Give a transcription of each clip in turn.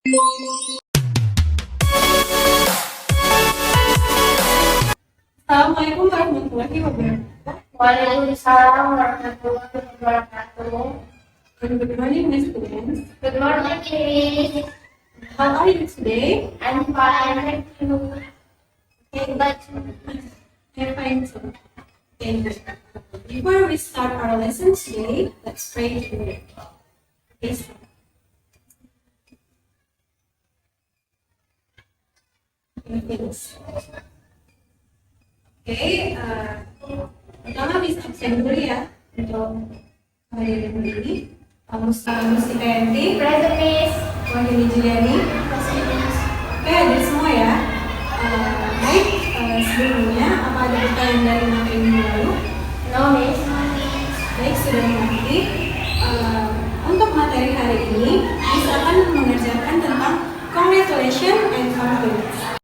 Assalamualaikum warahmatullahi wabarakatuh. Waalaikumsalam warahmatullahi wabarakatuh. Good morning, Miss students. Good morning, Miss. How are you today? I'm fine. Thank you. But I'm fine too. Okay. Before we start our lesson today, let's pray together. Okay, so. Pertama bisa absen dulu ya untuk hari ini. Mustika Yanti, present, Miss. Wahyuni Juliani. Present, Miss. Oke, ada semua ya. Baik, sebelumnya apa ada pertanyaan dari materi minggu lalu? No, Miss. Baik, sudah mengerti. Untuk materi hari ini, Miss akan mengerjakan tentang congratulation and compliments.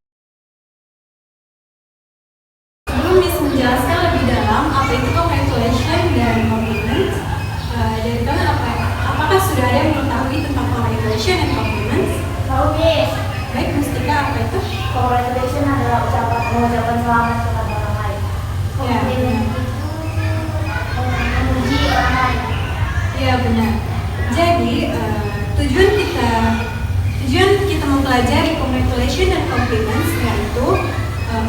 Sebelum Miss menjelaskan lebih dalam apa itu congratulation dan compliments, dari kalian apakah sudah ada yang mengetahui tentang congratulation and compliments? No, Miss. Baik, Mustika, apa itu? Congratulations adalah mengucapkan selamat kepada orang lain. Ya. Compliment itu memuji orang lain. Iya, benar. Jadi tujuan kita mempelajari congratulation dan compliments yaitu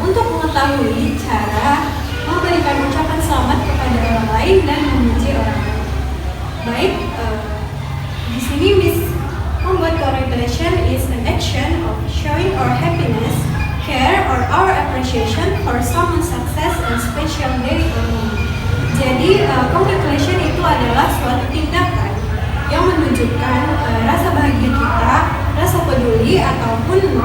untuk mengetahui cara memberikan ucapan selamat kepada orang lain dan memuji orang lain. Baik, di sini Miss membuat congratulation is an action of showing our happiness, care, or our appreciation for someone's success and special day or moment. Jadi, congratulation itu adalah suatu tindakan yang menunjukkan rasa bahagia kita, rasa peduli, ataupun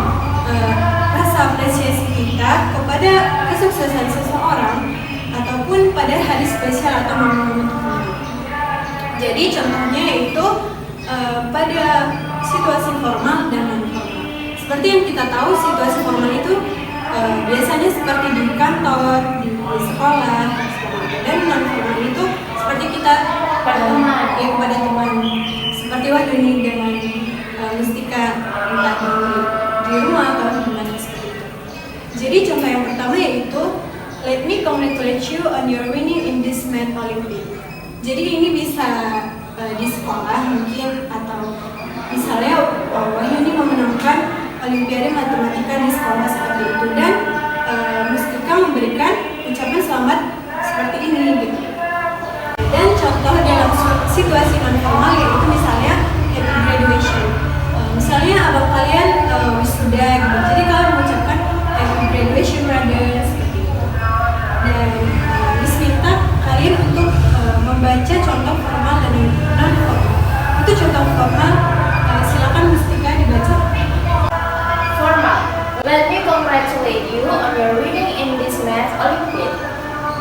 rasa apresiasi kita kepada kesuksesan seseorang, ataupun pada hari spesial atau momen-momen tertentu. Jadi, contohnya itu pada situasi formal dan non formal. Seperti yang kita tahu, situasi formal itu biasanya seperti di kantor, di sekolah, dan non formal itu seperti kita kepada teman, seperti Wahyuni dengan Mustika entah di rumah atau di mana seperti itu. Jadi contoh yang pertama yaitu let me congratulate you on your winning in this math Olympiad. Jadi ini bisa di sekolah mungkin, atau misalnya Wahyuni memenangkan Olimpiade Matematika di sekolah seperti itu, dan Mustika memberikan ucapan selamat seperti ini gitu. Dan contoh dalam situasi non formal yaitu misalnya happy graduation. Misalnya abang kalian wisuda gitu, jadi kalian mengucapkan happy graduation brothers seperti itu. Dan Miss minta kalian untuk membaca contoh formal dan non formal. Itu contoh formal, silakan Mustika dibaca. Formal. Let me congratulate you on your winning in this math Olympiad.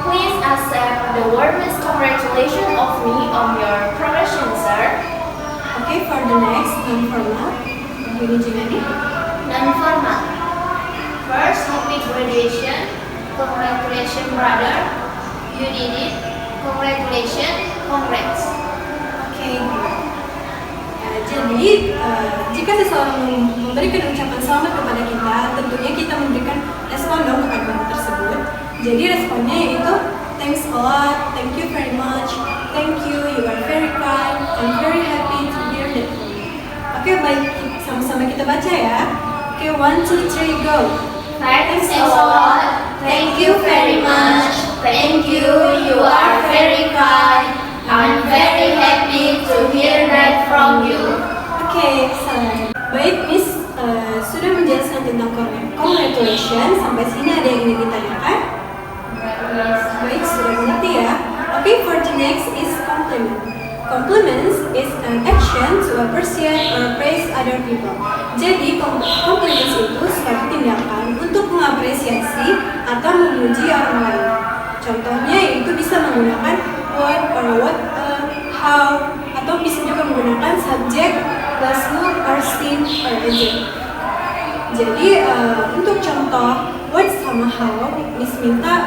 Please accept the warmest congratulations of me on your promotion, sir. Okay, for the next non-formal, Wahyuni Juliani. Non-formal. First, happy graduation. Congratulations, brother. You did it. Congratulations. Congrats. Okay. Jadi, jika seseorang memberikan ucapan selamat kepada kita, tentunya kita memberikan respon dong kepada orang tersebut. Jadi responnya yaitu thanks a lot, thank you very much, thank you, you are very kind, I'm very happy to hear that from you. Oke, baik, sama-sama kita baca ya. Oke, 1, 2, 3, go. Thanks a lot. Thank you very much. Thank you. You are very kind. I'm very happy to hear that from you. Oke, salam. Baik, Miss sudah menjelaskan tentang congratulations. Sampai sini ada yang ingin ditanyakan? Baik, sudah mengerti ya. Okay, for the next is compliment. Compliments is an action to appreciate or praise other people. Jadi, compliments itu suatu tindakan untuk mengapresiasi atau memuji orang lain. Contohnya yaitu bisa menggunakan what or what, how, atau bisa juga menggunakan subjek, plus look or seen or adjective. Jadi, untuk contoh what sama how, Miss minta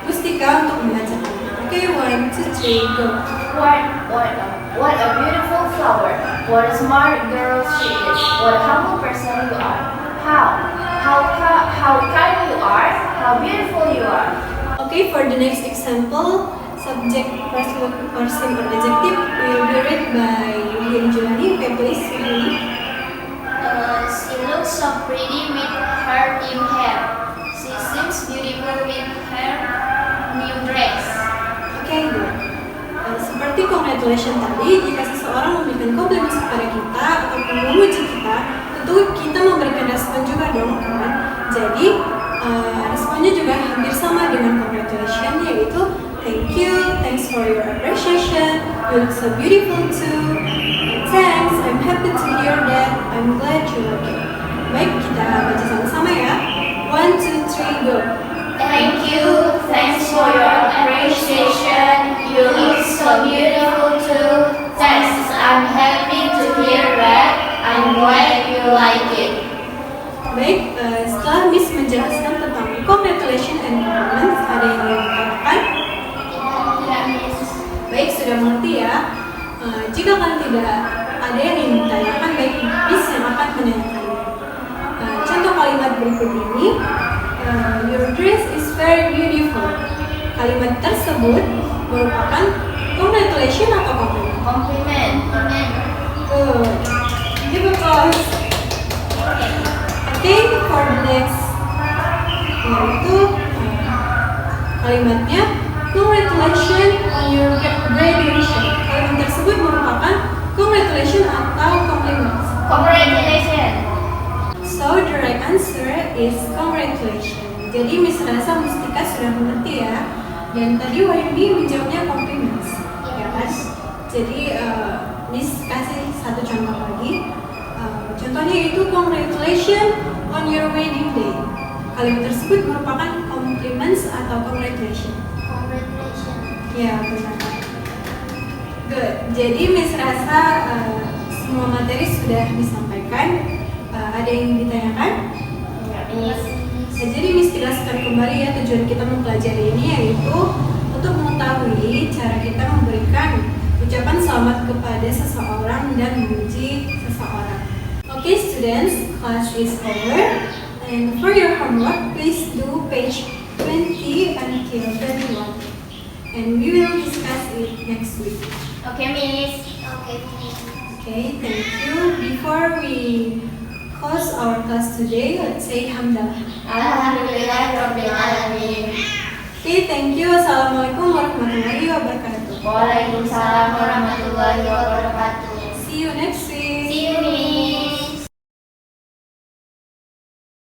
Mustika untuk membacakan. Okay, 1, 2, 3, go. What a beautiful flower. What a smart girl she is. What a humble person you are. How kind you are. How beautiful you are. Okay, for the next example, subject, person, or adjective will be read by Yulia Julani. Okay, please, Yulia. She looks so pretty with her new hair. She seems beautiful with her new dress. Okay, good. Seperti congratulations tadi, jika seseorang memberikan komplimen kepada kita ataupun memuji kita, tentu kita memberikan respon juga dong, kan? Jadi responnya juga hampir sama dengan congratulations, yaitu thank you, thanks for your appreciation, you look so beautiful too, thanks, I'm happy to hear that, I'm glad you like it. Baik, kita baca sama-sama ya. 1, 2, 3, go. Thank you. Thanks for your appreciation. You look so beautiful too. Thanks. I'm happy to hear that. I'm glad you like it. Baik, setelah Miss menjelaskan tentang congratulations and compliments, ada yang ingin mengatakan? Tidak, Miss. Baik, sudah mengerti ya. Jika kalian tidak ada yang ingin ditanyakan, baik Miss yang akan menanyakannya. Contoh kalimat berikut ini, your dress is very beautiful. Kalimat tersebut merupakan congratulations atau compliment? Compliment. Good. Give applause. Okay, for the next, yaitu kalimatnya congratulations on your graduation. Kalimat tersebut merupakan congratulations atau compliments? Congratulations. So the right answer is congratulations. Jadi Miss Rasa Mustika sudah mengerti ya. Dan tadi Wahyudi menjawabnya compliments, ya kan? Jadi Miss kasih satu contoh lagi. Contohnya itu congratulations on your wedding day. Kalimat tersebut merupakan compliments atau congratulations? Congratulations. Ya, benar. Good. Jadi Miss Rasa semua materi sudah disampaikan. Ada yang ingin ditanyakan? Miss. Jadi Miss jelaskan kembali ya tujuan kita mempelajari ini, yaitu untuk mengetahui cara kita memberikan ucapan selamat kepada seseorang dan memuji seseorang. Okay students, class is over. And for your homework, please do page 20 until 21. And we will discuss it next week. Okay, Miss. Okay, Miss. Okay, thank you. Before we close our class today, let's say hamdalah. Alhamdulillahirrabbilalamin. Okay, thank you. Assalamualaikum warahmatullahi wabarakatuh. Waalaikumsalam warahmatullahi wabarakatuh. See you next